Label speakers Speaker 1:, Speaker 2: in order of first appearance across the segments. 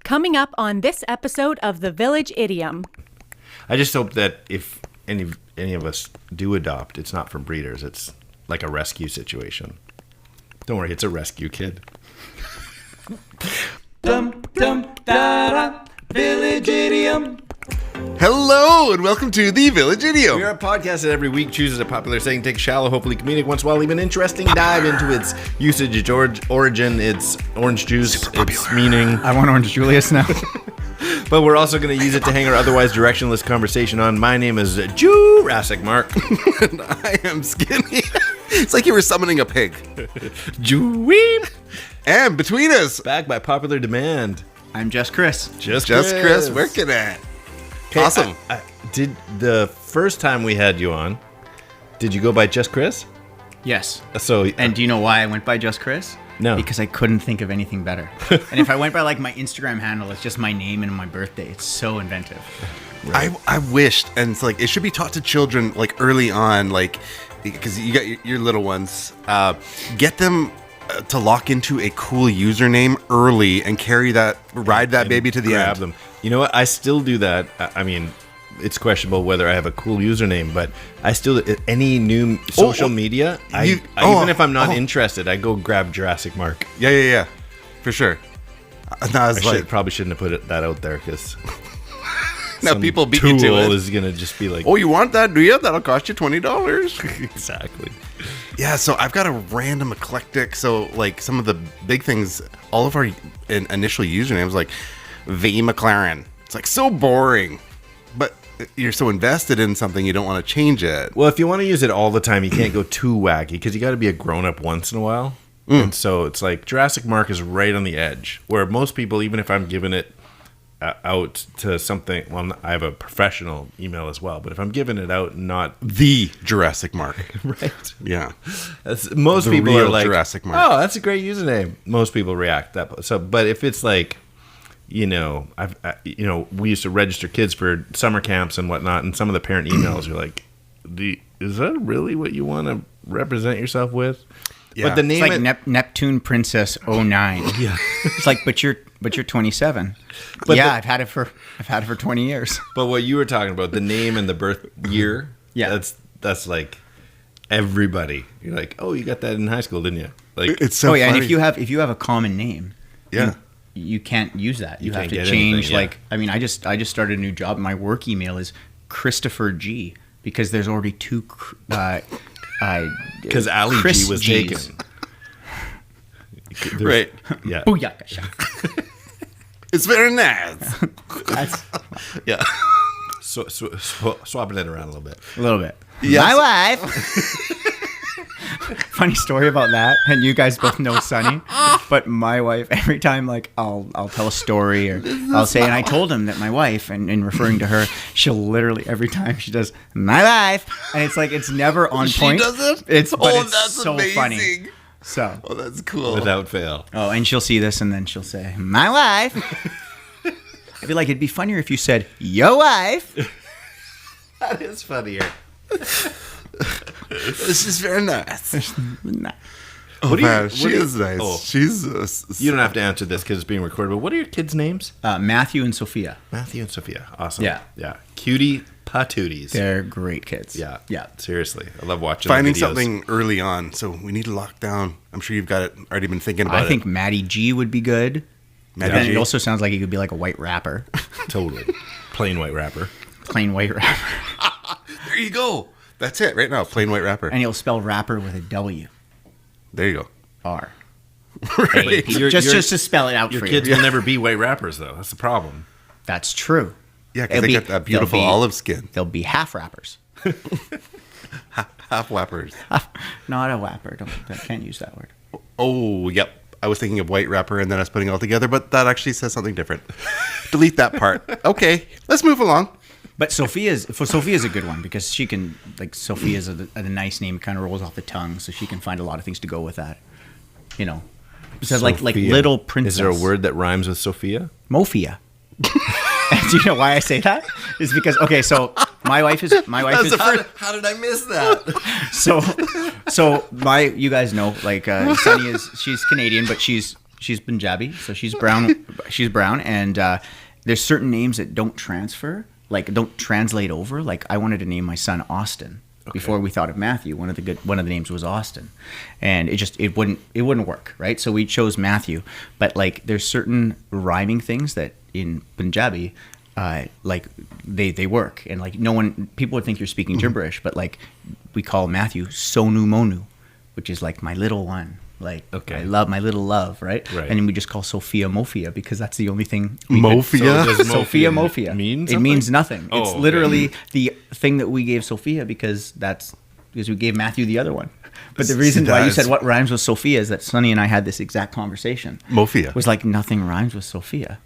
Speaker 1: Coming up on this episode of The Village Idiom.
Speaker 2: I just hope that if any of us do adopt, it's not from breeders. It's like a rescue situation. Don't worry, it's a rescue kid.
Speaker 3: Dum dum da da, Village Idiom.
Speaker 4: Hello and welcome to the Village Idiom.
Speaker 2: We are a podcast that every week chooses a popular saying, takes a shallow, hopefully comedic, once in a while even interesting dive into its usage, its origin, its orange juice, its meaning.
Speaker 3: I want Orange Julius now.
Speaker 2: But we're also going to use it to hang our otherwise directionless conversation on. My name is Jurassic Mark.
Speaker 4: And I am Skinny. It's like you were summoning a pig.
Speaker 2: Jeweep.
Speaker 4: And between us,
Speaker 2: Back by popular demand.
Speaker 3: I'm just Chris.
Speaker 4: just Chris working at.
Speaker 2: Okay,
Speaker 4: Awesome.
Speaker 2: Did the first time we had you on, did you go by Just Chris?
Speaker 3: Yes.
Speaker 2: So
Speaker 3: And do you know why I went by just Chris?
Speaker 2: No.
Speaker 3: Because I couldn't think of anything better. And if I went by like my Instagram handle, it's just my name and my birthday. It's so inventive.
Speaker 4: I wished, and it's like it should be taught to children like early on, like because you got your little ones. Get them to lock into a cool username early and ride that baby to the
Speaker 2: grab
Speaker 4: end.
Speaker 2: them. You know what? I still do that. I mean, it's questionable whether I have a cool username, but I still any new social media. Even if I'm not interested, I go grab Jurassic Mark.
Speaker 4: Yeah, for sure. And I was
Speaker 2: Probably shouldn't have put that out there because
Speaker 4: now people beat you to it.
Speaker 2: Is gonna just be like,
Speaker 4: Oh, you want that? Do you? That'll cost you $20.
Speaker 2: exactly.
Speaker 4: Yeah, so I've got a random eclectic. So like some of the big things, all of our initial usernames, like V McLaren. It's like so boring, but you're so invested in something you don't want to change it.
Speaker 2: Well, if you want to use it all the time, you can't go too wacky because you got to be a grown up once in a while. And so it's like Jurassic Mark is right on the edge where most people, even if I'm giving it out to something, well, I have a professional email as well, but if I'm giving it out, not
Speaker 4: The Jurassic Mark.
Speaker 2: right.
Speaker 4: Yeah.
Speaker 2: Most
Speaker 4: The
Speaker 2: people are
Speaker 4: real
Speaker 2: like,
Speaker 4: Jurassic Mark.
Speaker 2: oh, that's a great username. Most people react that. So, but if it's like, we used to register kids for summer camps and whatnot, and some of the parent emails are like, is that really what you want to represent yourself with?
Speaker 4: Yeah.
Speaker 2: But the name
Speaker 3: It's like Neptune Princess 09.
Speaker 2: Yeah.
Speaker 3: It's like, but you're 27.
Speaker 2: But
Speaker 3: yeah, I've had it for 20 years.
Speaker 2: But what you were talking about, the name and the birth year,
Speaker 3: Yeah.
Speaker 2: that's like everybody. You're like, oh, you got that in high school, didn't you? Like,
Speaker 4: It's so
Speaker 3: Oh yeah,
Speaker 4: funny.
Speaker 3: and if you have a common name,
Speaker 4: Yeah.
Speaker 3: you can't use that. You have
Speaker 2: can't
Speaker 3: to
Speaker 2: get
Speaker 3: change.
Speaker 2: anything, yeah.
Speaker 3: I mean, I just started a new job. My work email is Christopher G because there's already two.
Speaker 2: because Ali
Speaker 3: Chris
Speaker 2: G was
Speaker 3: Gs.
Speaker 2: taken.
Speaker 4: Right.
Speaker 2: Yeah.
Speaker 3: Booyakasha.
Speaker 4: It's very nice.
Speaker 3: That's
Speaker 2: Yeah. So, swapping it around a little bit.
Speaker 3: a little bit.
Speaker 4: Yes.
Speaker 3: My wife. Funny story about that, and you guys both know Sunny, but my wife, every time like I'll tell a story or I'll say, and I told him that my wife, and in referring to her, she'll literally every time she does my wife, and it's like it's never on
Speaker 4: She
Speaker 3: point.
Speaker 4: does it?
Speaker 3: It's
Speaker 4: That's
Speaker 3: so
Speaker 4: amazing.
Speaker 3: funny. So
Speaker 4: Oh, that's cool.
Speaker 2: Without fail.
Speaker 3: and she'll see this, and then she'll say my wife. I feel like it'd be funnier if you said your wife.
Speaker 2: That is funnier.
Speaker 4: This is very nice.
Speaker 3: Nah.
Speaker 4: Oh,
Speaker 2: What do you-
Speaker 4: man,
Speaker 2: what
Speaker 4: she
Speaker 2: do you-
Speaker 4: is nice.
Speaker 2: oh.
Speaker 4: She's
Speaker 2: You don't have to answer this because it's being recorded, but what are your kids' names?
Speaker 3: Matthew and Sophia.
Speaker 2: Matthew and Sophia. Awesome.
Speaker 3: Yeah.
Speaker 2: Yeah. Cutie patooties.
Speaker 3: They're great kids.
Speaker 2: Yeah.
Speaker 3: Yeah.
Speaker 2: Seriously. I love watching
Speaker 4: finding
Speaker 2: the videos.
Speaker 4: something early on. So we need to lock down. I'm sure you've got it already been thinking about
Speaker 3: I think Maddie G would be good.
Speaker 4: Maddie
Speaker 3: And
Speaker 4: G?
Speaker 3: it also sounds like he could be like a white rapper.
Speaker 2: Totally. Plain white rapper.
Speaker 3: Plain white rapper.
Speaker 4: There you go. That's it right now. Plain white rapper.
Speaker 3: And he'll spell rapper with a W.
Speaker 4: There you go.
Speaker 3: R.
Speaker 4: Right.
Speaker 3: Just to spell it out
Speaker 2: Your
Speaker 3: for
Speaker 2: kids
Speaker 3: you.
Speaker 2: will never be white rappers, though. That's the problem.
Speaker 3: That's true.
Speaker 4: Yeah, because
Speaker 3: It'll
Speaker 4: they
Speaker 3: be-
Speaker 4: got that beautiful
Speaker 3: they'll be-
Speaker 4: olive skin.
Speaker 3: They'll be half rappers.
Speaker 4: Half whappers.
Speaker 3: Not a wapper. I can't use that word.
Speaker 4: Oh, yep. I was thinking of white rapper and then I was putting it all together, but that actually says something different. Delete that part. Okay, let's move along.
Speaker 3: But Sophia's a good one because she can, like, Sophia's a nice name. It kind of rolls off the tongue, so she can find a lot of things to go with that. You know. So like
Speaker 2: Sophia.
Speaker 3: little princess.
Speaker 2: Is there a word that rhymes with Sophia?
Speaker 3: Mofia. And do you know why I say that? Is because so my wife is
Speaker 2: How did I miss that?
Speaker 3: so you guys know, like, Sunny she's Canadian, but she's she's Punjabi, so she's brown. She's brown, and there's certain names that don't transfer, like don't translate over. Like I wanted to name my son Austin. Before we thought of Matthew, one of the names was Austin, and it wouldn't work, right? So we chose Matthew, but like there's certain rhyming things that in Punjabi, like they work, and like people would think you're speaking gibberish, but like we call Matthew Sonu Monu, which is like my little one. Like I love my little love, right? And then we just call Sophia Mofia because that's the only thing.
Speaker 4: Mofia?
Speaker 2: So does
Speaker 3: Sophia Mofia.
Speaker 2: It
Speaker 3: means nothing.
Speaker 2: Oh,
Speaker 3: it's literally the thing that we gave Sophia because we gave Matthew the other one. But the reason why you said what rhymes with Sophia is that Sonny and I had this exact conversation.
Speaker 4: Mofia.
Speaker 3: It was like nothing rhymes with Sophia.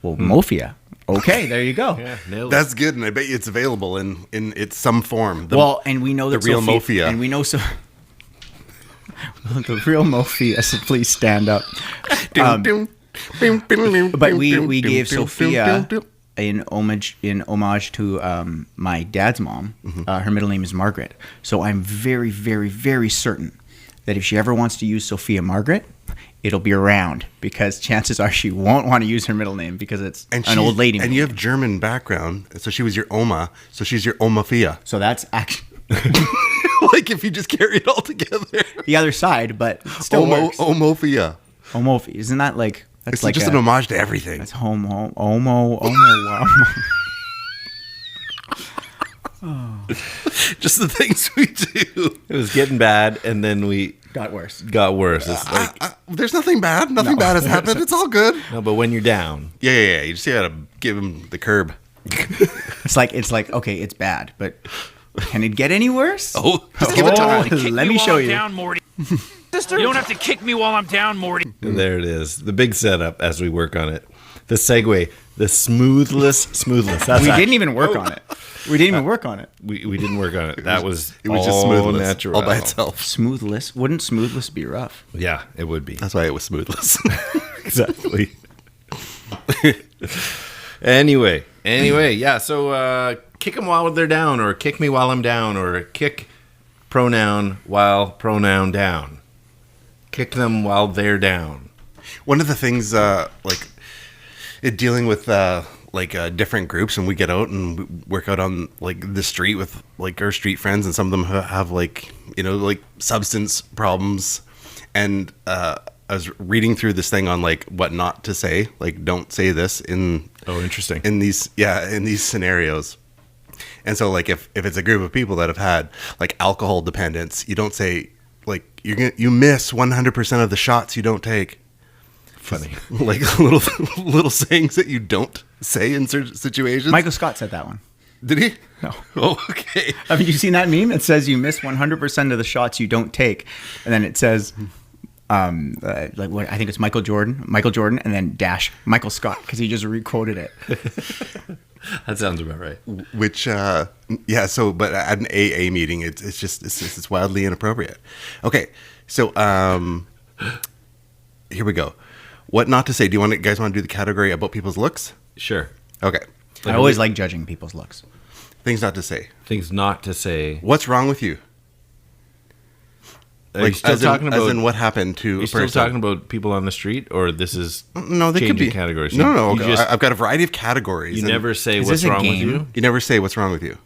Speaker 3: Well, Mofia. Okay, there you go.
Speaker 2: Yeah, nailed it.
Speaker 4: That's good, and I bet you it's available in its some form.
Speaker 3: And we know that
Speaker 4: the real Mofia.
Speaker 3: And we know so. The real Mofia said, please stand up. But we gave Sophia in homage to my dad's mom. Her middle name is Margaret. So I'm very, very, very certain that if she ever wants to use Sophia Margaret, it'll be around because chances are she won't want to use her middle name because it's an old lady name.
Speaker 4: And you have German background, so she was your Oma, so she's your Omafia.
Speaker 3: So that's actually...
Speaker 4: Like if you just carry it all together.
Speaker 3: The other side, but it still works.
Speaker 4: Omofia.
Speaker 3: Homofia. Isn't that like... That's
Speaker 4: It's
Speaker 3: like
Speaker 4: just an homage to everything.
Speaker 3: That's homo.
Speaker 4: Just the things we do.
Speaker 2: It was getting bad, and then we
Speaker 3: Got worse.
Speaker 2: It's like
Speaker 4: There's nothing bad. Nothing bad has happened. It's all good.
Speaker 2: no, but when you're down,
Speaker 4: Yeah. You just gotta give him the curb.
Speaker 3: It's like okay, it's bad, but can it get any worse?
Speaker 4: Just give it time.
Speaker 3: Let me show you.
Speaker 5: Down, Morty. You don't have to kick me while I'm down, Morty.
Speaker 2: and there it is. The big setup as we work on it. The segue, the smoothless. That's
Speaker 3: We didn't even work on it. We didn't even work on it.
Speaker 2: We didn't work on it. That was
Speaker 4: It was just
Speaker 2: all
Speaker 4: smoothless,
Speaker 2: natural,
Speaker 4: all by itself.
Speaker 3: Smoothless. Wouldn't smoothless be rough?
Speaker 2: Yeah, it would be.
Speaker 4: That's why it was smoothless.
Speaker 2: Exactly. Anyway, yeah. So kick them while they're down, or kick me while I'm down, or kick pronoun while pronoun down. Kick them while they're down.
Speaker 4: One of the things, dealing with different groups, and we get out and we work out on like the street with like our street friends, and some of them have like substance problems, and I was reading through this thing on like what not to say, like don't say this in
Speaker 2: Interesting.
Speaker 4: in these scenarios. And so like if it's a group of people that have had like alcohol dependence, you don't say like you miss 100% of the shots you don't take.
Speaker 2: Funny.
Speaker 4: Like little sayings that you don't say in certain situations.
Speaker 3: Michael Scott said that one.
Speaker 4: Did he?
Speaker 3: No.
Speaker 4: Oh, okay.
Speaker 3: Have you seen that meme? It says you miss 100% of the shots you don't take, and then it says, like what I think it's Michael Jordan, and then dash Michael Scott because he just requoted it.
Speaker 2: That sounds about right.
Speaker 4: Which, So, but at an AA meeting, it's wildly inappropriate. Okay, so here we go. What not to say? Do you guys want to do the category about people's looks?
Speaker 2: Sure.
Speaker 4: Okay.
Speaker 3: I always like judging people's looks.
Speaker 4: Things not to say.
Speaker 2: Things not to say.
Speaker 4: What's wrong with you?
Speaker 2: Are you still talking about?
Speaker 4: As in what happened to
Speaker 2: Are you
Speaker 4: a
Speaker 2: still
Speaker 4: person?
Speaker 2: talking about people on the street, or this is
Speaker 4: No, they could
Speaker 2: changing
Speaker 4: be
Speaker 2: categories?
Speaker 4: No.
Speaker 2: You just-
Speaker 4: I've got a variety of categories.
Speaker 2: You
Speaker 4: and
Speaker 2: never say
Speaker 3: Is
Speaker 2: what's
Speaker 3: this a
Speaker 2: wrong with
Speaker 3: game?
Speaker 2: you.
Speaker 4: You never say what's wrong with you.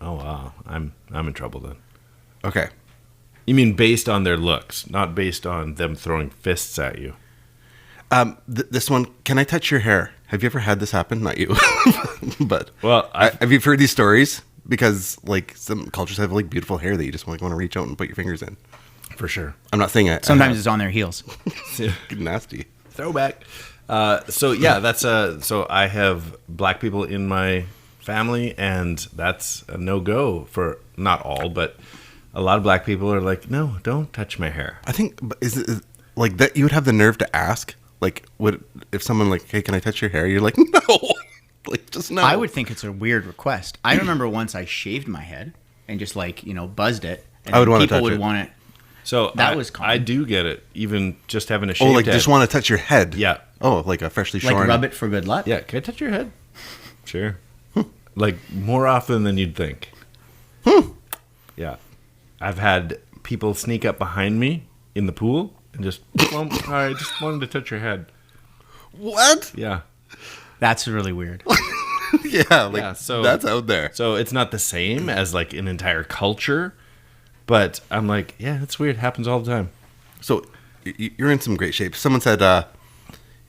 Speaker 2: Oh wow, I'm in trouble then.
Speaker 4: Okay.
Speaker 2: You mean based on their looks, not based on them throwing fists at you.
Speaker 4: This one, can I touch your hair? Have you ever had this happen? Not you, but
Speaker 2: Well,
Speaker 4: have you heard these stories? Because like some cultures have like beautiful hair that you just want to reach out and put your fingers in.
Speaker 2: for sure.
Speaker 4: I'm not saying it.
Speaker 3: Sometimes it's on their heels.
Speaker 4: Nasty.
Speaker 2: Throwback. So yeah, that's so I have black people in my family, and that's a no-go for not all, but a lot of black people are like, no, don't touch my hair.
Speaker 4: I think is it like that. You would have the nerve to ask, like, would if someone like, hey, can I touch your hair? You're like, no, like just no.
Speaker 3: I would think it's a weird request. I remember once I shaved my head and just like buzzed it. And
Speaker 4: I would wanna
Speaker 3: people
Speaker 4: touch
Speaker 3: would
Speaker 4: it.
Speaker 3: want it.
Speaker 2: So
Speaker 3: That
Speaker 2: I,
Speaker 3: was common.
Speaker 2: I do get it, even just having a shaved
Speaker 4: Oh, like
Speaker 2: head.
Speaker 4: just want to touch your head.
Speaker 2: Yeah.
Speaker 4: Oh, like a freshly
Speaker 3: Like
Speaker 4: shorn.
Speaker 3: rub it for good luck.
Speaker 2: Yeah, can I touch your head? Sure. Like more often than you'd think. Yeah. I've had people sneak up behind me in the pool and just, well, I just wanted to touch your head.
Speaker 4: What?
Speaker 2: Yeah.
Speaker 3: That's really weird.
Speaker 4: Yeah, like
Speaker 2: Yeah, so
Speaker 4: that's out there.
Speaker 2: So it's not the same as like an entire culture, but I'm like, yeah, it's weird. It happens all the time.
Speaker 4: So you're in some great shape. Someone said,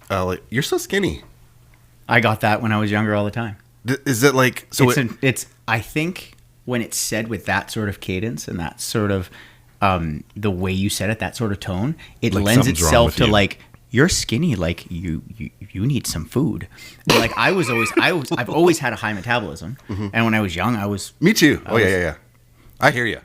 Speaker 4: like, you're so skinny.
Speaker 3: I got that when I was younger all the time.
Speaker 4: Is it like so?
Speaker 3: It's I think when it's said with that sort of cadence and that sort of the way you said it, that sort of tone, it
Speaker 2: Like
Speaker 3: lends
Speaker 2: something's wrong
Speaker 3: itself
Speaker 2: with
Speaker 3: to
Speaker 2: you.
Speaker 3: like, you're skinny, like you need some food. Like I've always had a high metabolism, and when I was young, I was
Speaker 4: Me too. Yeah. I hear you.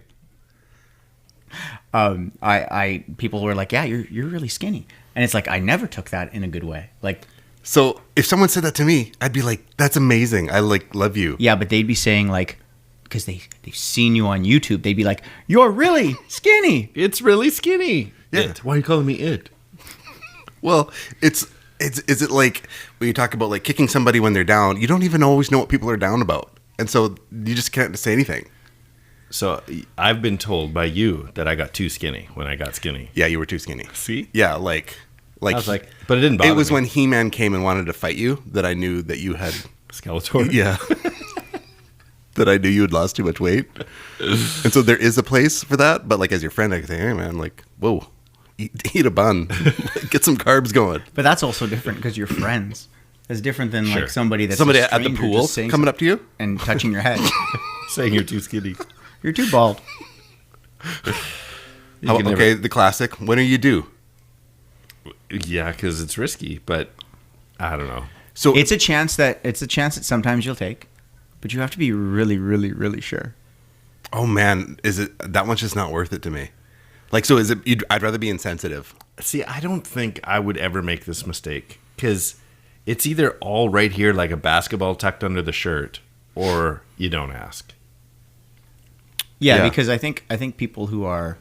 Speaker 3: I people were like, yeah, you're really skinny, and it's like I never took that in a good way. Like,
Speaker 4: So if someone said that to me, I'd be like, "That's amazing. I like love you."
Speaker 3: yeah, but they'd be saying like, because they've seen you on YouTube, they'd be like, you're really skinny.
Speaker 2: It's really skinny.
Speaker 4: Yeah.
Speaker 2: It. Why are you calling me it?
Speaker 4: Well, is it like when you talk about like kicking somebody when they're down? You don't even always know what people are down about, and so you just can't say anything.
Speaker 2: So I've been told by you that I got too skinny when I got skinny.
Speaker 4: Yeah, you were too skinny.
Speaker 2: See?
Speaker 4: Yeah, like
Speaker 2: I was like, but it didn't bother me.
Speaker 4: It was when He-Man came and wanted to fight you that I knew that you had.
Speaker 2: Skeletor.
Speaker 4: Yeah. That I knew you had lost too much weight. And so there is a place for that, but like as your friend, I could say, hey man, like, whoa, eat a bun. Get some carbs going.
Speaker 3: But that's also different because you're friends. It's different than
Speaker 2: Sure.
Speaker 3: like somebody that's
Speaker 4: Somebody
Speaker 3: a
Speaker 4: at the
Speaker 3: stranger
Speaker 4: pool
Speaker 3: just saying
Speaker 4: coming
Speaker 3: something
Speaker 4: up to you.
Speaker 3: and touching your head.
Speaker 2: Saying you're too skinny.
Speaker 3: You're too bald.
Speaker 4: Okay, the classic. When are you due?
Speaker 2: Yeah, because it's risky, but I don't know.
Speaker 4: So
Speaker 3: It's a chance that sometimes you'll take, but you have to be really, really, really sure.
Speaker 4: oh man, is it that one's just not worth it to me? Like, so is it? I'd rather be insensitive.
Speaker 2: See, I don't think I would ever make this mistake because it's either all right here like a basketball tucked under the shirt or you don't ask.
Speaker 3: Yeah,
Speaker 4: Yeah.
Speaker 3: because I think people who are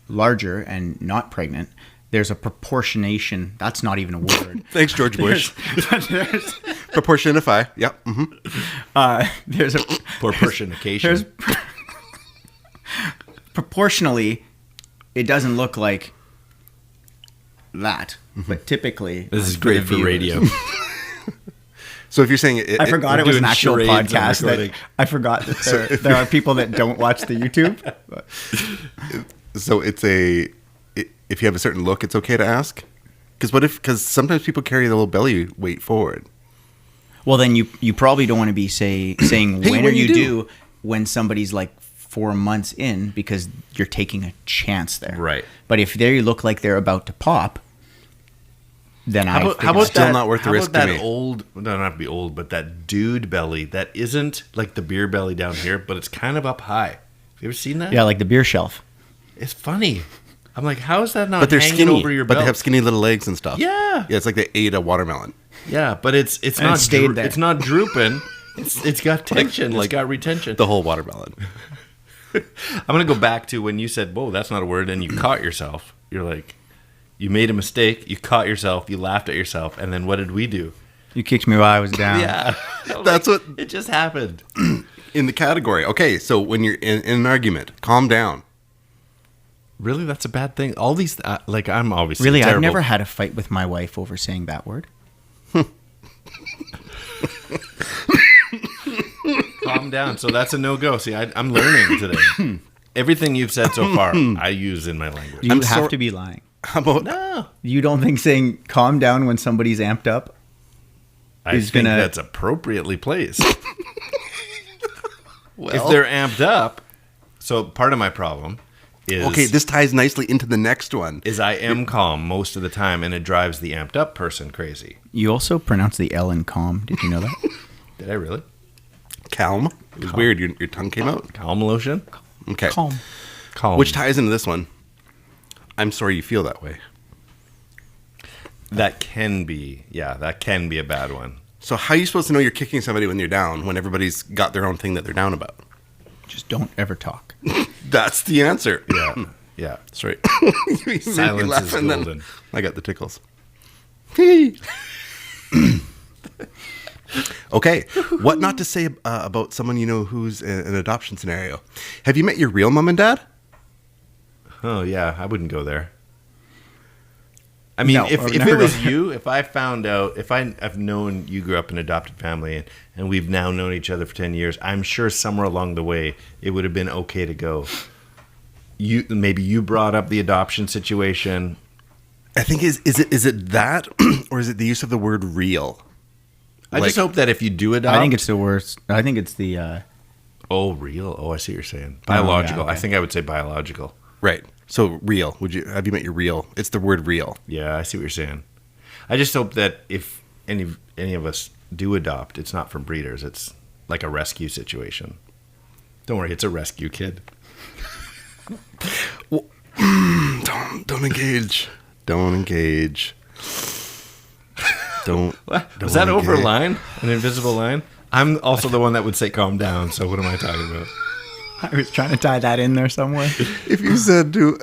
Speaker 3: larger and not pregnant, there's a proportionation. That's not even a word.
Speaker 4: Thanks, George Bush.
Speaker 3: there's
Speaker 4: Proportionify. Yep. Mm-hmm.
Speaker 3: there's a
Speaker 2: Proportionication.
Speaker 3: there's proportionally, it doesn't look like that, but typically
Speaker 2: This is
Speaker 3: for
Speaker 2: great
Speaker 3: the
Speaker 2: for
Speaker 3: viewers.
Speaker 2: radio.
Speaker 4: So if you're saying it,
Speaker 3: I forgot it was an
Speaker 2: doing
Speaker 3: actual
Speaker 2: charades and
Speaker 3: podcast.
Speaker 2: recording.
Speaker 3: I forgot that there are people that don't watch the YouTube. But
Speaker 4: so it's if you have a certain look, it's okay to ask. Because sometimes people carry the little belly weight forward.
Speaker 3: well, then you probably don't want to be saying
Speaker 4: Hey,
Speaker 3: when
Speaker 4: when
Speaker 3: are
Speaker 4: you
Speaker 3: you
Speaker 4: do?
Speaker 3: due when somebody's like 4 months in, because you're taking a chance there.
Speaker 2: Right.
Speaker 3: But if they look like they're about to pop, then
Speaker 2: How about
Speaker 4: it's still
Speaker 2: that,
Speaker 4: not worth the
Speaker 2: how
Speaker 4: risk
Speaker 2: about
Speaker 4: to
Speaker 2: that
Speaker 4: me.
Speaker 2: old, no, not to be old, but that dude belly that isn't like the beer belly down here, but it's kind of up high. Have you ever seen that?
Speaker 3: yeah, like the beer shelf.
Speaker 2: It's funny. I'm like, how is that not
Speaker 4: But they're
Speaker 2: hanging
Speaker 4: skinny.
Speaker 2: over your
Speaker 4: But
Speaker 2: belt?
Speaker 4: they have skinny little legs and stuff.
Speaker 2: Yeah.
Speaker 4: Yeah, it's like they ate a watermelon.
Speaker 2: Yeah, but it's
Speaker 3: And
Speaker 2: not
Speaker 3: it stayed there.
Speaker 2: It's not drooping. It's got tension. It's got retention.
Speaker 4: The whole watermelon.
Speaker 2: I'm gonna go back to when you said, "Whoa, that's not a word," and you caught yourself. You're like, you made a mistake. You caught yourself. You laughed at yourself, and then what did we do?
Speaker 3: You kicked me while I was down.
Speaker 2: Yeah,
Speaker 4: That's what
Speaker 2: it just happened.
Speaker 4: in the category. Okay, so when you're in an argument, calm down.
Speaker 2: Really, that's a bad thing. All these, like, I'm obviously
Speaker 3: Really, I've
Speaker 2: terrible.
Speaker 3: never had a fight with my wife over saying that word.
Speaker 2: Calm down. So that's a no-go. See, I'm learning today. Everything you've said so far, I use in my language.
Speaker 3: You have to be lying.
Speaker 4: How about
Speaker 2: No,
Speaker 3: You don't think saying calm down when somebody's amped up?
Speaker 2: I
Speaker 3: He's
Speaker 2: think
Speaker 3: gonna-
Speaker 2: that's appropriately placed.
Speaker 4: well,
Speaker 2: If they're amped up, so part of my problem is
Speaker 4: okay, this ties nicely into the next one.
Speaker 2: is I am calm most of the time, and it drives the amped up person crazy.
Speaker 3: You also pronounce the L in calm. Did you know that?
Speaker 2: Did I really?
Speaker 4: Calm. It was weird. Your tongue came out.
Speaker 2: Calm lotion?
Speaker 4: Okay.
Speaker 3: Calm.
Speaker 2: Calm.
Speaker 4: Which ties into this one. I'm sorry you feel that way.
Speaker 2: that can be a bad one.
Speaker 4: So how are you supposed to know you're kicking somebody when you're down when everybody's got their own thing that they're down about?
Speaker 3: Just don't ever talk.
Speaker 4: That's the answer.
Speaker 2: Yeah. Yeah.
Speaker 4: That's right. You made me
Speaker 2: Silence
Speaker 4: laugh
Speaker 2: is
Speaker 4: and then
Speaker 2: golden.
Speaker 4: I got the tickles. Okay, what not to say about someone you know who's in an adoption scenario? Have you met your real mom and dad?
Speaker 2: Oh yeah, I wouldn't go there. I mean,
Speaker 3: No,
Speaker 2: if
Speaker 3: I would
Speaker 2: it
Speaker 3: never
Speaker 2: was
Speaker 3: go.
Speaker 2: you, if I found out, if I've known you grew up in an adopted family and we've now known each other for 10 years, I'm sure somewhere along the way it would have been okay to go. Maybe you brought up the adoption situation.
Speaker 4: I think is it that or is it the use of the word real?
Speaker 2: I just hope that if you do adopt,
Speaker 3: I think it's the worst. I think it's the.
Speaker 2: real. Oh, I see what you're saying. Biological.
Speaker 3: okay.
Speaker 2: I think I would say biological.
Speaker 4: Right. So real. Have you met your real? It's the word real.
Speaker 2: Yeah, I see what you're saying. I just hope that if any of us do adopt, it's not from breeders. It's like a rescue situation. Don't worry, it's a rescue kid.
Speaker 4: Don't engage. Don't engage. Don't.
Speaker 2: Was that over a line? An invisible line? I'm also the one that would say calm down, so what am I talking about?
Speaker 3: I was trying to tie that in there somewhere.
Speaker 4: If you said to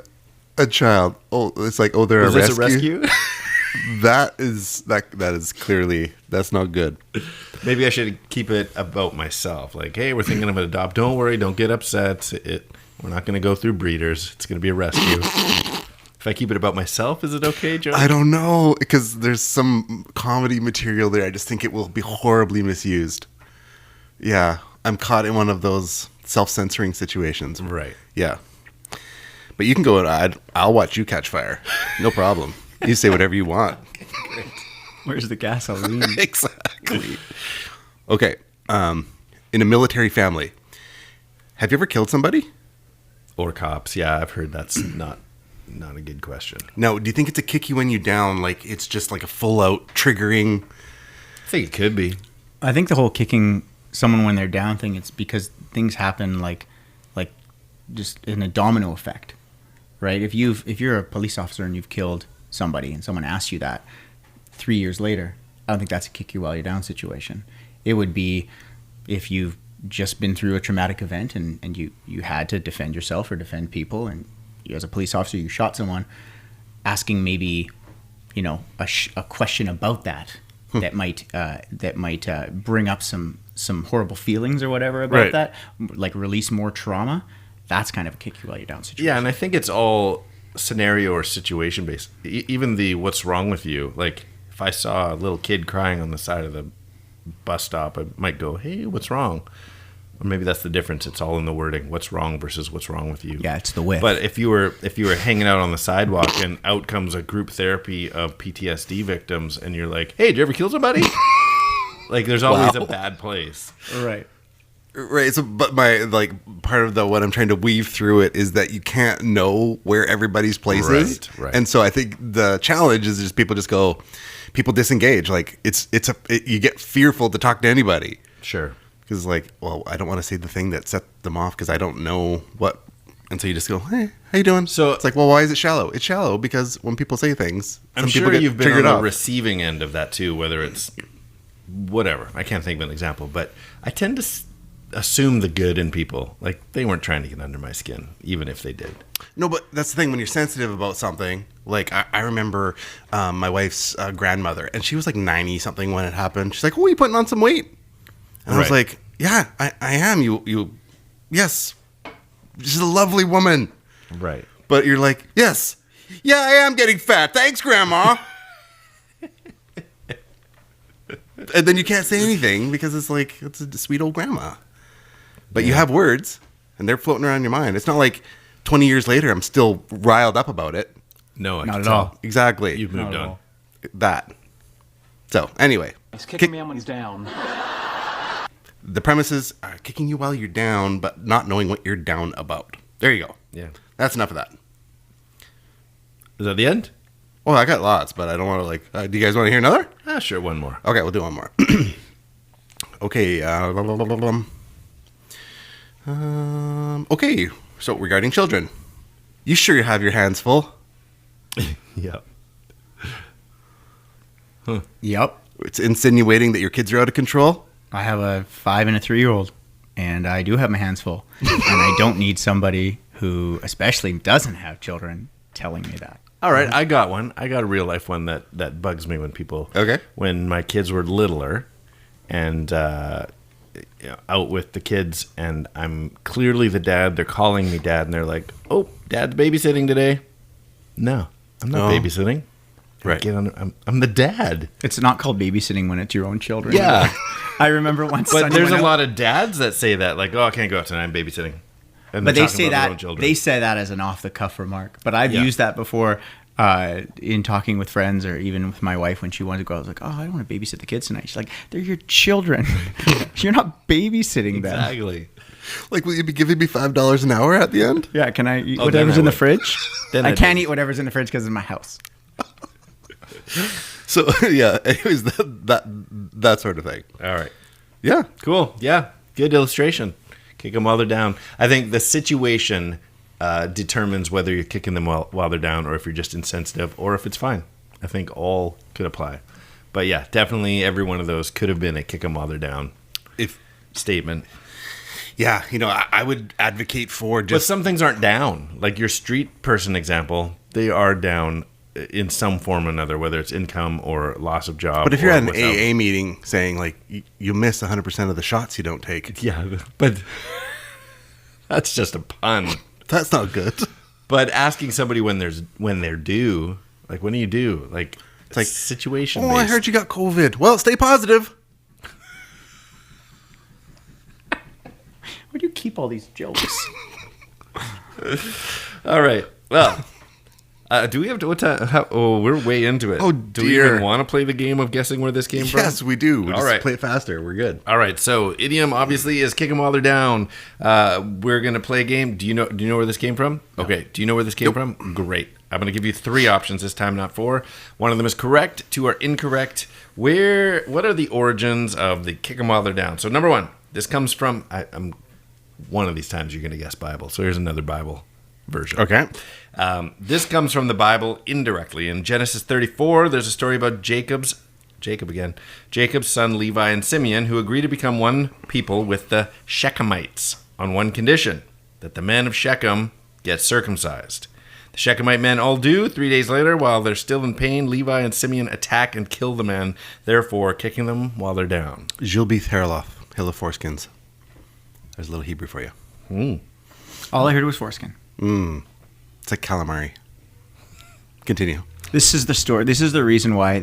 Speaker 4: a child, "Oh, it's like, oh, they're
Speaker 2: Was
Speaker 4: a
Speaker 2: this
Speaker 4: rescue,"
Speaker 2: a rescue?
Speaker 4: that is clearly that's not good.
Speaker 2: Maybe I should keep it about myself. Like, hey, we're thinking of an adopt. Don't worry, don't get upset. We're not going to go through breeders. It's going to be a rescue. If I keep it about myself, is it okay, Joe?
Speaker 4: I don't know because there's some comedy material there. I just think it will be horribly misused. Yeah, I'm caught in one of those self-censoring situations.
Speaker 2: Right.
Speaker 4: Yeah. But you can go and I'll watch you catch fire. No problem. You say whatever you want.
Speaker 3: Where's the gasoline?
Speaker 4: Exactly. Okay. In a military family, have you ever killed somebody?
Speaker 2: Or cops. Yeah, I've heard that's not a good question.
Speaker 4: No. Do you think it's a kick you when you down? Like it's just like a full-out triggering?
Speaker 2: I think it could be.
Speaker 3: I think the whole kicking someone when they're down thing, it's because things happen like just in a domino effect, right? If you're a police officer and you've killed somebody and someone asks you that 3 years later, I don't think that's a kick you while you're down situation. It would be if you've just been through a traumatic event and you had to defend yourself or defend people, and you, as a police officer, you shot someone, asking maybe, a question about that that might bring up some horrible feelings or whatever about
Speaker 2: Right.
Speaker 3: that, like release more trauma. That's kind of a kick you while you're down situation.
Speaker 2: Yeah, and I think it's all scenario or situation based. Even the what's wrong with you. Like if I saw a little kid crying on the side of the bus stop, I might go, "Hey, what's wrong?" Or maybe that's the difference. It's all in the wording. What's wrong versus what's wrong with you.
Speaker 3: Yeah, it's the width.
Speaker 2: But if you were hanging out on the sidewalk and out comes a group therapy of PTSD victims, and you're like, "Hey, did you ever kill somebody?" Like there's always a bad place.
Speaker 3: Right.
Speaker 4: Right. So, but my part of what I'm trying to weave through it is that you can't know where everybody's place is,
Speaker 2: Right.
Speaker 4: and so I think the challenge is just people disengage. Like you get fearful to talk to anybody
Speaker 2: Sure.
Speaker 4: because well, I don't want to say the thing that set them off because I don't know what, and so you just go, "Hey, how you doing?"
Speaker 2: So
Speaker 4: it's like, well, why is it shallow? It's shallow because when people say things,
Speaker 2: I'm
Speaker 4: some people
Speaker 2: sure
Speaker 4: get
Speaker 2: you've been
Speaker 4: triggered
Speaker 2: on the
Speaker 4: off.
Speaker 2: receiving end of that too, whether it's whatever. I can't think of an example, but I tend to assume the good in people. Like they weren't trying to get under my skin, even if they did.
Speaker 4: No, but that's the thing. When you're sensitive about something, like I remember my wife's grandmother, and she was like 90 something when it happened. She's like, "Oh, you putting on some weight?" And I was
Speaker 2: Right.
Speaker 4: like, "Yeah, I am. Yes, she's a lovely woman."
Speaker 2: Right.
Speaker 4: But you're like, "Yes, yeah, I am getting fat. Thanks, Grandma." And then you can't say anything because it's a sweet old grandma. But you have words, and they're floating around your mind. It's not like 20 years later I'm still riled up about it.
Speaker 2: No, I
Speaker 3: Not
Speaker 2: can
Speaker 3: at
Speaker 2: tell.
Speaker 3: all.
Speaker 4: Exactly.
Speaker 2: You've moved
Speaker 3: Not at
Speaker 2: on.
Speaker 3: all.
Speaker 4: That. So, anyway.
Speaker 6: He's kicking me out when he's down.
Speaker 4: The premises are kicking you while you're down, but not knowing what you're down about. There you go.
Speaker 2: Yeah.
Speaker 4: That's enough of that.
Speaker 2: Is that the end?
Speaker 4: Well, I got lots, but I don't want to do you guys want to hear another?
Speaker 2: Ah, sure. One more.
Speaker 4: Okay, we'll do one more. Okay. Okay. So regarding children, you sure you have your hands full?
Speaker 2: Yep.
Speaker 3: Yep.
Speaker 4: It's insinuating that your kids are out of control.
Speaker 3: I have a 5 and a 3-year-old, and I do have my hands full. And I don't need somebody who especially doesn't have children telling me that.
Speaker 2: All right, I got one. I got a real life one that bugs me when people.
Speaker 4: Okay.
Speaker 2: When my kids were littler, and out with the kids, and I'm clearly the dad. They're calling me dad, and they're like, "Oh, Dad's babysitting today. No, I'm not
Speaker 4: Oh.
Speaker 2: babysitting.
Speaker 4: Right.
Speaker 2: I'm the dad.
Speaker 3: It's not called babysitting when it's your own children.
Speaker 2: Yeah.
Speaker 3: I remember once.
Speaker 2: But
Speaker 3: Sonny
Speaker 2: there's
Speaker 3: went
Speaker 2: a
Speaker 3: out-
Speaker 2: lot of dads that say that, like, oh, I can't go out tonight, I'm babysitting. And
Speaker 3: But
Speaker 2: they're
Speaker 3: they
Speaker 2: talking
Speaker 3: say
Speaker 2: about their own
Speaker 3: that
Speaker 2: children.
Speaker 3: they say that as an off the cuff remark. But I've
Speaker 2: Yeah.
Speaker 3: used that before in talking with friends or even with my wife when she wanted to go. I was like, oh, I don't want to babysit the kids tonight. She's like, they're your children. You're not babysitting them.
Speaker 2: Exactly.
Speaker 4: Like, will you be giving me $5 an hour at the end?
Speaker 3: Yeah, can I eat
Speaker 2: Oh,
Speaker 3: whatever's
Speaker 2: then I
Speaker 3: in the
Speaker 2: would.
Speaker 3: fridge?
Speaker 2: Then
Speaker 3: I
Speaker 2: I
Speaker 3: can't
Speaker 2: did.
Speaker 3: eat whatever's in the fridge because it's my house.
Speaker 4: So, yeah, anyways, that sort of thing.
Speaker 2: All right.
Speaker 4: Yeah.
Speaker 2: Cool. Yeah. Good illustration. Kick them while they're down. I think the situation determines whether you're kicking them while they're down or if you're just insensitive or if it's fine. I think all could apply. But yeah, definitely every one of those could have been a kick them while they're down statement.
Speaker 4: Yeah, I would advocate for
Speaker 2: But
Speaker 4: just...
Speaker 2: some things aren't down. Like your street person example, they are down in some form or another, whether it's income or loss of job.
Speaker 4: But if you're
Speaker 2: or
Speaker 4: at an
Speaker 2: without-
Speaker 4: AA meeting saying, like, you miss 100% of the shots you don't take,
Speaker 2: Yeah, but that's just a pun.
Speaker 4: that's not good.
Speaker 2: But asking somebody when they're due, like when do you do? Like it's like situation.
Speaker 4: Oh, I heard you got COVID. Well, stay positive.
Speaker 3: Where do you keep all these jokes?
Speaker 2: All right. Well, do we have to? What time? We're way into it.
Speaker 4: Oh,
Speaker 2: do we
Speaker 4: dear.
Speaker 2: even want to play the game of guessing where this came from?
Speaker 4: Yes, we do. We'll
Speaker 2: All
Speaker 4: just
Speaker 2: right.
Speaker 4: play it faster. We're good.
Speaker 2: All right. So idiom obviously is kick them while they're down. We're gonna play a game. Do you know where this came from? Okay. Do you know where this came from? Great. I'm gonna give you 3 options this time, not 4. One of them is correct. 2 are incorrect. What are the origins of the kick them while they're down? So number 1, this comes from. I'm one of these times you're gonna guess Bible. So here's another Bible version.
Speaker 4: Okay.
Speaker 2: This comes from the Bible indirectly. In Genesis 34, there's a story about Jacob's son Levi and Simeon, who agree to become one people with the Shechemites on one condition, that the men of Shechem get circumcised. The Shechemite men all do. 3 days later, while they're still in pain, Levi and Simeon attack and kill the men, therefore kicking them while they're down.
Speaker 4: Zilbeth Haraloth, Hill of Foreskins. There's a little Hebrew for you.
Speaker 3: All I heard was foreskin.
Speaker 4: It's like calamari. Continue.
Speaker 3: This is the story. This is the reason why
Speaker 4: I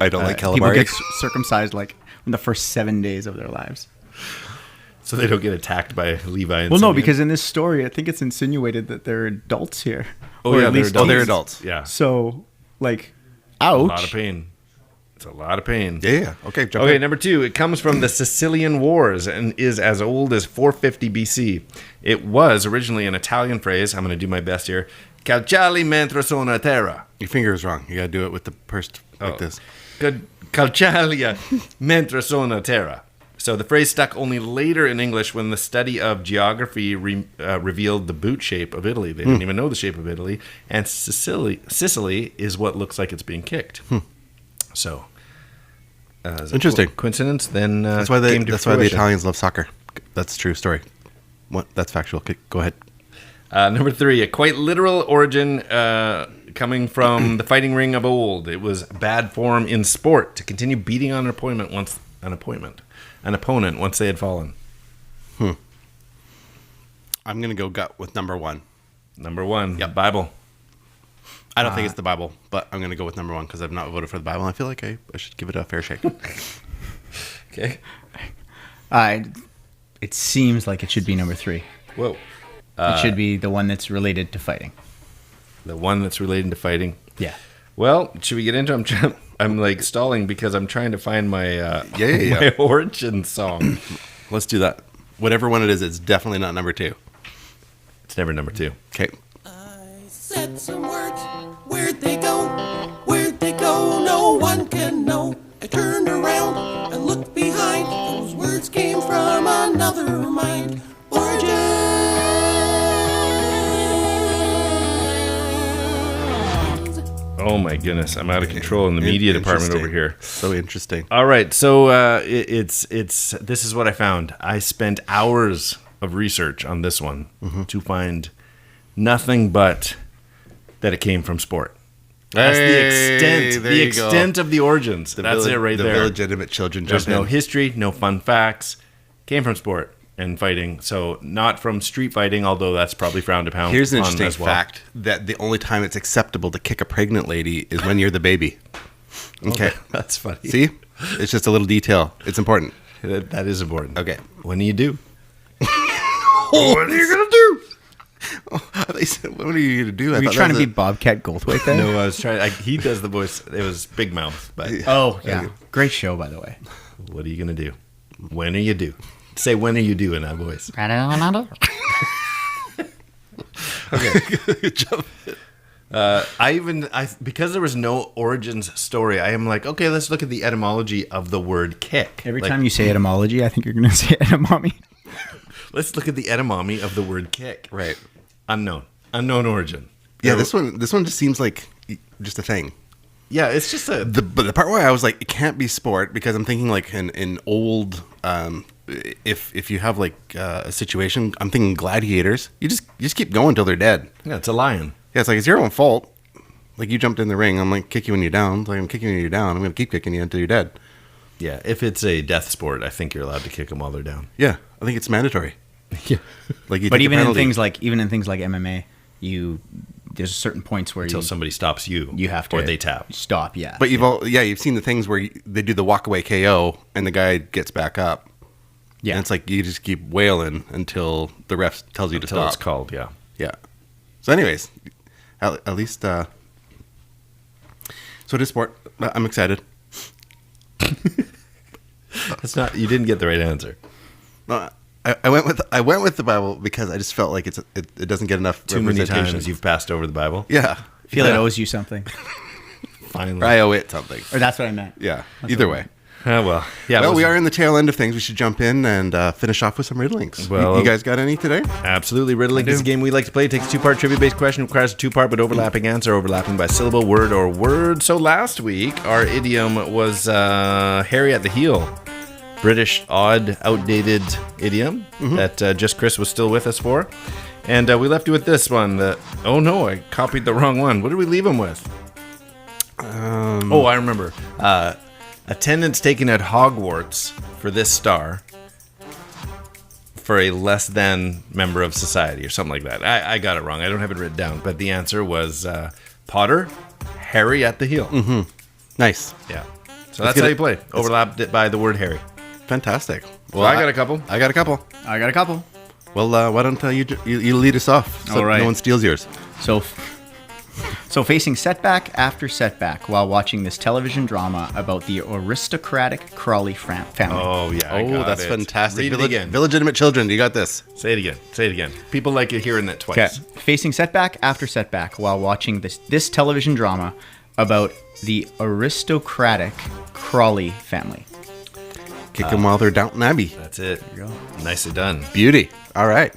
Speaker 4: don't like
Speaker 3: people
Speaker 4: calamari.
Speaker 3: get circumcised like in the first 7 days of their lives.
Speaker 2: So they don't get attacked by Levi and
Speaker 3: Well, no,
Speaker 2: Simeon.
Speaker 3: because in this story, I think it's insinuated that they're adults here.
Speaker 2: Oh,
Speaker 3: Or
Speaker 2: yeah,
Speaker 3: at least
Speaker 2: they're
Speaker 4: they're
Speaker 3: teens.
Speaker 4: adults.
Speaker 2: Yeah.
Speaker 3: So, like,
Speaker 2: A
Speaker 3: ouch.
Speaker 2: lot of pain. It's a lot of pain.
Speaker 4: Yeah. Okay. Jump
Speaker 2: Okay,
Speaker 4: in.
Speaker 2: number 2. It comes from the Sicilian Wars and is as old as 450 BC. It was originally an Italian phrase. I'm going to do my best here. Calciali mentre sono a terra.
Speaker 4: Your finger is wrong. You got to do it with the pursed like this.
Speaker 2: Calcialia mentre sono a terra. So the phrase stuck only later in English when the study of geography revealed the boot shape of Italy. They didn't even know the shape of Italy. And Sicily is what looks like it's being kicked. So, is it
Speaker 4: Interesting.
Speaker 2: coincidence? Then
Speaker 4: That's why
Speaker 2: came to
Speaker 4: the
Speaker 2: fruition.
Speaker 4: Italians love soccer. That's a true story. What? That's factual. Okay, go ahead.
Speaker 2: Number 3, a quite literal origin coming from the fighting ring of old. It was bad form in sport to continue beating on an opponent once they had fallen.
Speaker 4: I'm gonna go gut with number 1.
Speaker 2: Number 1,
Speaker 4: Yep.
Speaker 2: Bible.
Speaker 4: I don't think it's the Bible, but I'm gonna go with number 1 because I've not voted for the Bible. I feel like I should give it a fair shake.
Speaker 2: Okay.
Speaker 3: It seems like it should be number 3.
Speaker 2: Whoa.
Speaker 3: It should be the one that's related to fighting.
Speaker 2: The one that's related to fighting.
Speaker 3: Yeah.
Speaker 2: Well, should we get into? I'm like stalling because I'm trying to find my
Speaker 4: Yeah.
Speaker 2: my origin song.
Speaker 4: Let's do that. Whatever one it is, it's definitely not number 2.
Speaker 2: It's never number 2.
Speaker 4: Okay.
Speaker 6: Said some words, where'd they go? Where'd they go? No one can know. I turned around and looked behind. Those words came from another mind. Origins.
Speaker 2: Oh my goodness, I'm out of control in the media department over
Speaker 4: Interesting.
Speaker 2: here.
Speaker 4: So interesting.
Speaker 2: All right, so it's this is what I found. I spent hours of research on this one to find nothing but that it came from sport. That's
Speaker 4: Hey,
Speaker 2: the
Speaker 4: there you
Speaker 2: extent of the origins. That's it right
Speaker 4: the
Speaker 2: there.
Speaker 4: Village Legitimate children
Speaker 2: There's
Speaker 4: jump
Speaker 2: no
Speaker 4: in.
Speaker 2: history, no fun facts. Came from sport. and fighting. So not from street fighting, although that's probably frowned upon.
Speaker 4: Here's an interesting
Speaker 2: as well.
Speaker 4: fact that the only time it's acceptable to kick a pregnant lady is when you're the baby. Okay.
Speaker 2: That's funny.
Speaker 4: See? It's just a little detail. It's important.
Speaker 2: That is important.
Speaker 4: Okay.
Speaker 2: When do you do?
Speaker 4: What are you going to do? They said, what are you going to do?
Speaker 3: Were you trying to be Bobcat Goldthwait there?
Speaker 2: No, I was trying. He does the voice. It was Big Mouth. But
Speaker 3: Oh, yeah. Great show, by the way.
Speaker 2: what are you going to do? When are you due? Say, when are you due in that voice?
Speaker 4: Good job.
Speaker 2: Because there was no origins story, I am like, okay, let's look at the etymology of the word kick.
Speaker 3: Every time you say etymology, I think you're going to say edamame.
Speaker 2: Let's look at the etymology of the word kick.
Speaker 4: Right.
Speaker 2: Unknown origin.
Speaker 4: Yeah, this one just seems like just a thing.
Speaker 2: Yeah, it's just
Speaker 4: But the part where I was like, it can't be sport, because I'm thinking like in old, if you have like a situation, I'm thinking gladiators. You just keep going till they're dead.
Speaker 2: Yeah, it's a lion.
Speaker 4: Yeah, it's like, it's your own fault. Like, you jumped in the ring, I'm like, kick you when you're down. It's like, I'm kicking you when you're down. I'm going to keep kicking you until you're dead.
Speaker 2: Yeah, if it's a death sport, I think you're allowed to kick them while they're down.
Speaker 4: Yeah, I think it's mandatory.
Speaker 2: Yeah.
Speaker 4: Like, you
Speaker 3: But
Speaker 4: take a
Speaker 3: even in
Speaker 4: penalty.
Speaker 3: things like MMA, there's certain points where
Speaker 2: Until somebody stops you.
Speaker 3: you have to
Speaker 2: Or they tap.
Speaker 3: stop. Yeah,
Speaker 4: But you've seen the things where they do the walk away KO and the guy gets back up.
Speaker 3: yeah,
Speaker 4: And it's like you just keep wailing until the ref tells you to
Speaker 2: Until
Speaker 4: stop.
Speaker 2: it's called, yeah.
Speaker 4: Yeah. So, anyways, at least. So it is sport. I'm excited.
Speaker 2: It's not. You didn't get the right answer.
Speaker 4: I went with the Bible because I just felt like it doesn't get enough
Speaker 2: Too many
Speaker 4: representation.
Speaker 2: times you've passed over the Bible.
Speaker 4: Yeah.
Speaker 3: I feel it owes you something,
Speaker 2: Finally.
Speaker 4: I owe it something.
Speaker 3: or that's what I meant.
Speaker 4: Yeah. Either way.
Speaker 2: Well, yeah.
Speaker 4: Well, we are in the tail end of things. We should jump in and finish off with some riddlings.
Speaker 2: Well,
Speaker 4: you guys got any today?
Speaker 2: Absolutely. Riddling is a game we like to play. It takes a two-part trivia-based question, requires a two-part but overlapping answer, overlapping by syllable, word, or word. So last week, our idiom was Harry at the heel. British, odd, outdated idiom that just Chris was still with us for. And we left you with this one. Oh, no, I copied the wrong one. What did we leave him with? I remember. Attendance taken at Hogwarts for this star for a less than member of society or something like that. I got it wrong. I don't have it written down. But the answer was Potter, Harry at the heel.
Speaker 4: Mm-hmm. Nice.
Speaker 2: Yeah. So that's how you play. Overlapped it by the word Harry.
Speaker 4: Fantastic.
Speaker 2: Well, I got a couple.
Speaker 4: I got a couple.
Speaker 3: I got a couple.
Speaker 4: Well, why don't you lead us off so
Speaker 3: All right.
Speaker 4: no one steals yours.
Speaker 3: So facing setback after setback while watching this television drama about the aristocratic Crawley family.
Speaker 2: Oh, yeah. I
Speaker 4: Oh,
Speaker 2: got
Speaker 4: that's
Speaker 2: it.
Speaker 4: fantastic.
Speaker 2: Read it again.
Speaker 4: Illegitimate children, you got this.
Speaker 2: Say it again. Say it again. People like it hearing that twice.
Speaker 3: Okay. Facing setback after setback while watching this television drama about the aristocratic Crawley family.
Speaker 4: Kick them while they're Downton Abbey.
Speaker 2: That's it. There you go. Nicely done.
Speaker 4: Beauty. All right.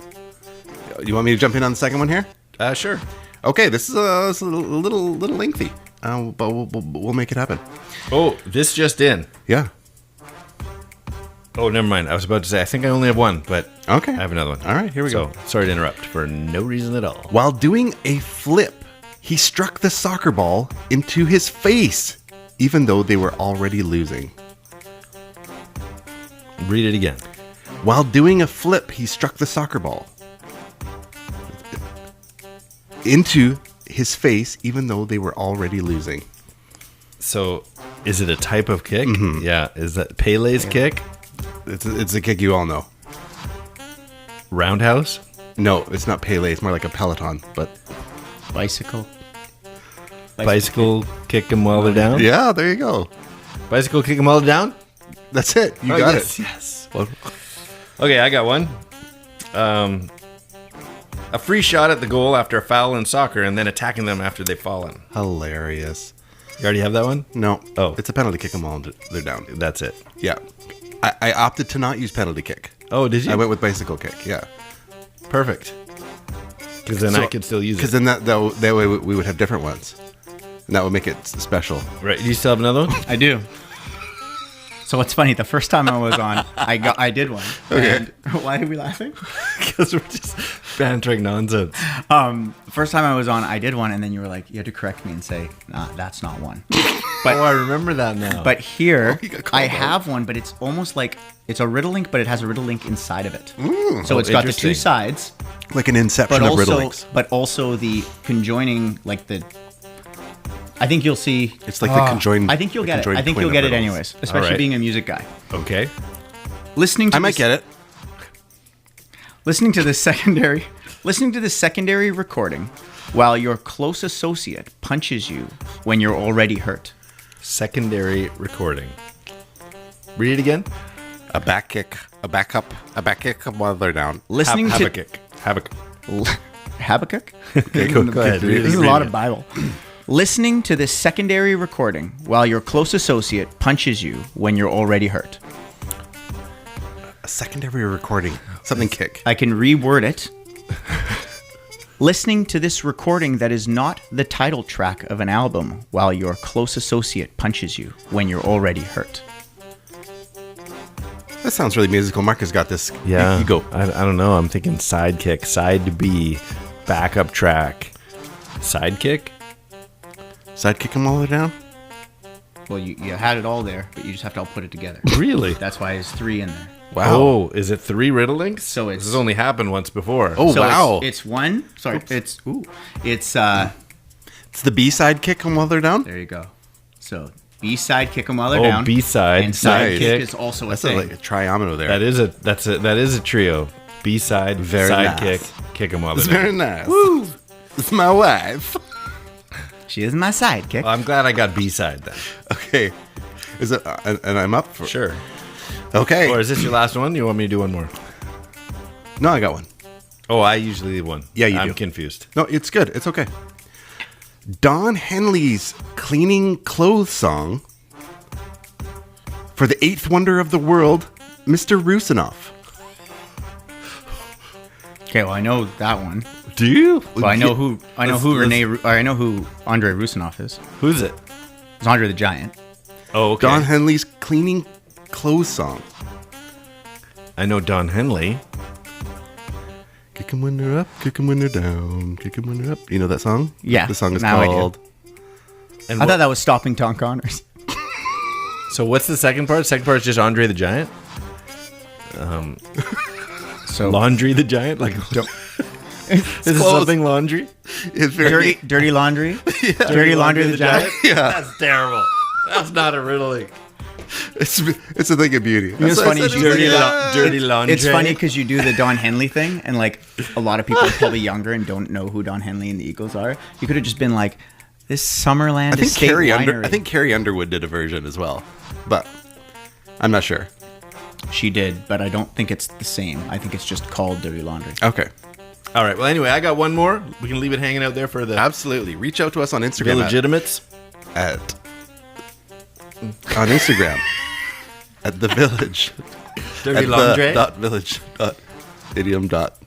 Speaker 4: You want me to jump in on the second one here?
Speaker 2: Sure.
Speaker 4: Okay, this is a little lengthy, but we'll make it happen.
Speaker 2: Oh, this just in.
Speaker 4: Yeah.
Speaker 2: Oh, never mind. I was about to say, I think I only have one, but
Speaker 4: Okay.
Speaker 2: I have another one.
Speaker 4: All right, here we go.
Speaker 2: Sorry to interrupt for no reason at all.
Speaker 4: While doing a flip, he struck the soccer ball into his face, even though they were already losing.
Speaker 2: Read it again.
Speaker 4: While doing a flip, he struck the soccer ball into his face, even though they were already losing.
Speaker 2: So, is it a type of kick? Mm-hmm. Yeah. Is that Pele's kick?
Speaker 4: It's a kick you all know.
Speaker 2: Roundhouse?
Speaker 4: No, it's not Pele. It's more like a Peloton, but
Speaker 3: Bicycle.
Speaker 2: Bicycle kick them while they're down?
Speaker 4: yeah, there you go.
Speaker 2: Bicycle kick them while they're down?
Speaker 4: That's it. You
Speaker 2: Oh,
Speaker 4: got
Speaker 2: yes,
Speaker 4: it.
Speaker 2: Yes. Well, okay, I got one. A free shot at the goal after a foul in soccer and then attacking them after they've fallen.
Speaker 4: Hilarious.
Speaker 2: You already have that one?
Speaker 4: No.
Speaker 2: Oh.
Speaker 4: It's a penalty kick them while they're down.
Speaker 2: That's it.
Speaker 4: Yeah. I opted to not use penalty kick.
Speaker 2: Oh, did you?
Speaker 4: I went with bicycle kick. Yeah.
Speaker 2: Perfect. Because then I could still use it.
Speaker 4: Because then that way we would have different ones, and that would make it special.
Speaker 2: Right. Do you still have another one?
Speaker 3: I do. So what's funny? The first time I was on, I did one.
Speaker 4: Okay.
Speaker 3: And why are we laughing?
Speaker 2: Because we're just bantering nonsense.
Speaker 3: First time I was on, I did one, and then you were like, you had to correct me and say, nah, that's not one.
Speaker 2: But I remember that now.
Speaker 3: But here,
Speaker 4: you got called
Speaker 3: I
Speaker 4: out.
Speaker 3: have one, but it's almost like it's a riddle link, but it has a riddle link inside of it. So
Speaker 2: Oh,
Speaker 3: it's got the two
Speaker 2: interesting.
Speaker 3: sides,
Speaker 4: Like an inception
Speaker 3: but
Speaker 4: of riddle
Speaker 3: also,
Speaker 4: links.
Speaker 3: but also the conjoining, like the. I think you'll see.
Speaker 4: It's like the conjoined.
Speaker 3: I think you'll
Speaker 4: the
Speaker 3: get it.
Speaker 4: conjoined
Speaker 3: I think
Speaker 4: twin
Speaker 3: you'll
Speaker 4: of
Speaker 3: get it
Speaker 4: riddles.
Speaker 3: anyways, especially
Speaker 2: right.
Speaker 3: being a music guy.
Speaker 2: Okay.
Speaker 3: Listening to
Speaker 4: I might get it.
Speaker 3: Listening to the secondary recording while your close associate punches you when you're already hurt.
Speaker 2: Secondary recording. Read it again.
Speaker 4: A back kick, a back up, a back kick while they're down.
Speaker 3: Listening to
Speaker 2: Habakkuk.
Speaker 3: Habakkuk?
Speaker 2: Okay, go ahead.
Speaker 3: This is a lot of Bible. Listening to this secondary recording while your close associate punches you when you're already hurt.
Speaker 4: A secondary recording. Something kick.
Speaker 3: I can reword it. Listening to this recording that is not the title track of an album while your close associate punches you when you're already hurt.
Speaker 4: That sounds really musical. Mark has got this.
Speaker 2: Yeah.
Speaker 4: You go.
Speaker 2: I don't know. I'm thinking sidekick, side B, backup track. Sidekick?
Speaker 4: Side kick them while they're down.
Speaker 3: Well, you had it all there, but you just have to all put it together.
Speaker 2: Really?
Speaker 3: That's why there's 3 in there.
Speaker 4: Wow.
Speaker 2: Oh, is it 3 riddle links?
Speaker 3: So
Speaker 2: this
Speaker 3: it's-
Speaker 2: has only happened once before.
Speaker 4: Oh,
Speaker 3: So
Speaker 4: wow.
Speaker 3: It's one. Sorry. It's
Speaker 4: It's the B side kick them while they're down.
Speaker 3: there you go. So B side kick them while they're
Speaker 2: Oh,
Speaker 3: down.
Speaker 2: B-side,
Speaker 3: and side
Speaker 2: sidekick.
Speaker 3: kick is also a
Speaker 4: That's
Speaker 3: thing.
Speaker 4: like a triomino there.
Speaker 2: That is a trio. B side,
Speaker 4: Very
Speaker 2: sidekick,
Speaker 4: nice.
Speaker 2: kick them while
Speaker 4: It's
Speaker 2: they're
Speaker 4: very
Speaker 2: down.
Speaker 4: nice. Woo! It's my wife.
Speaker 3: She is my sidekick.
Speaker 2: Well, I'm glad I got B side then.
Speaker 4: Okay. Is it? And I'm up for.
Speaker 2: Sure.
Speaker 4: Okay.
Speaker 2: Or is this your last one? You want me to do one more?
Speaker 4: No, I got one.
Speaker 2: Oh, I usually leave one.
Speaker 4: Yeah, you
Speaker 2: I'm
Speaker 4: do.
Speaker 2: confused.
Speaker 4: No, it's good. It's okay. Don Henley's cleaning clothes song for the 8th wonder of the world, Mr. Rusinoff.
Speaker 3: Okay, well I know that one.
Speaker 2: Do you?
Speaker 3: Well, I know who
Speaker 4: let's-
Speaker 3: I know who Andre Rusinoff is.
Speaker 2: Who's it?
Speaker 3: It's Andre the Giant.
Speaker 2: Oh, okay.
Speaker 4: Don Henley's cleaning clothes song.
Speaker 2: I know Don Henley.
Speaker 4: Kick 'em when they're up, kick 'em when they're down, kick 'em when they're up. You know that song?
Speaker 3: Yeah,
Speaker 4: The song is
Speaker 3: now I do.
Speaker 4: called.
Speaker 2: And
Speaker 3: I thought that was Stopping Tom Connors.
Speaker 2: So what's the second part? Second part is just Andre the Giant?
Speaker 3: So
Speaker 2: Laundry the Giant? Like, is it
Speaker 4: close.
Speaker 2: something laundry?
Speaker 4: It's very
Speaker 3: Dirty Laundry. Dirty Laundry the Giant.
Speaker 4: Yeah,
Speaker 2: That's terrible. That's not a riddle.
Speaker 4: it's a thing of beauty.
Speaker 3: know what's funny is you
Speaker 2: Dirty laundry.
Speaker 3: It's funny because you do the Don Henley thing, and like a lot of people are probably younger and don't know who Don Henley and the Eagles are. You could have just been like, "This Summerland
Speaker 4: I think
Speaker 3: Estate Winery."
Speaker 4: I think Carrie Underwood did a version as well, but I'm not sure.
Speaker 3: she did, but I don't think it's the same. I think it's just called Dirty Laundry.
Speaker 4: Okay,
Speaker 2: All right. Well, anyway, I got one more. We can leave it hanging out there for the
Speaker 4: absolutely. Reach out to us on Instagram
Speaker 2: illegitimates.
Speaker 4: at on Instagram at the village.
Speaker 2: Dirty
Speaker 4: at
Speaker 2: laundry.
Speaker 4: the dot village dot idiom dot.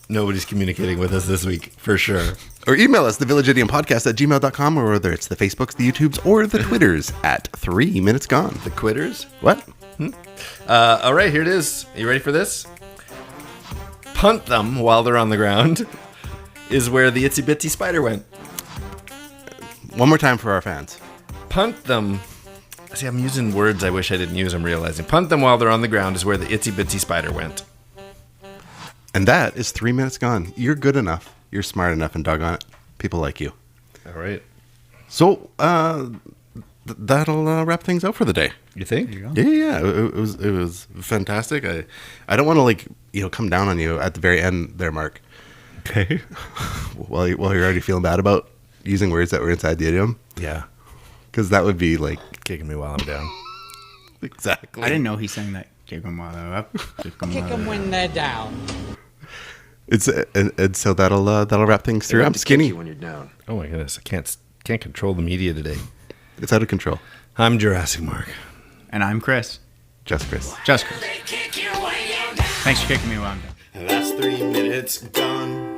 Speaker 2: Nobody's communicating with us this week, for sure.
Speaker 4: Or email us, thevillageidiompodcast at gmail.com, or whether it's the Facebooks, the YouTubes, or the Twitters at 3 Minutes Gone.
Speaker 2: The quitters.
Speaker 4: What?
Speaker 2: All right, here it is. You ready for this? Punt them while they're on the ground is where the itsy bitsy spider went.
Speaker 4: One more time for our fans.
Speaker 2: Punt them. See, I'm using words I wish I didn't use. I'm realizing. Punt them while they're on the ground is where the itsy bitsy spider went.
Speaker 4: And that is 3 Minutes Gone. You're good enough. You're smart enough, and doggone it, people like you.
Speaker 2: All right.
Speaker 4: So, that'll wrap things out for the day.
Speaker 2: You think?
Speaker 4: Yeah. It was fantastic. I don't want to come down on you at the very end there, Mark.
Speaker 2: Okay.
Speaker 4: While you're already feeling bad about using words that were inside the idiom,
Speaker 2: Yeah.
Speaker 4: because that would be like
Speaker 2: Kicking me while I'm down.
Speaker 4: exactly.
Speaker 3: I didn't know he sang that. Kick 'em while they're up. Kick 'em while they're
Speaker 7: when they're down.
Speaker 4: It's and so that'll wrap things through. I'm skinny.
Speaker 5: when you're down.
Speaker 2: Oh my goodness, I can't control the media today.
Speaker 4: It's out of control.
Speaker 2: I'm Jurassic Mark.
Speaker 3: And I'm Chris.
Speaker 4: Just Chris.
Speaker 3: Just Chris. Thanks for kicking me while I'm down.
Speaker 2: That's 3 minutes gone.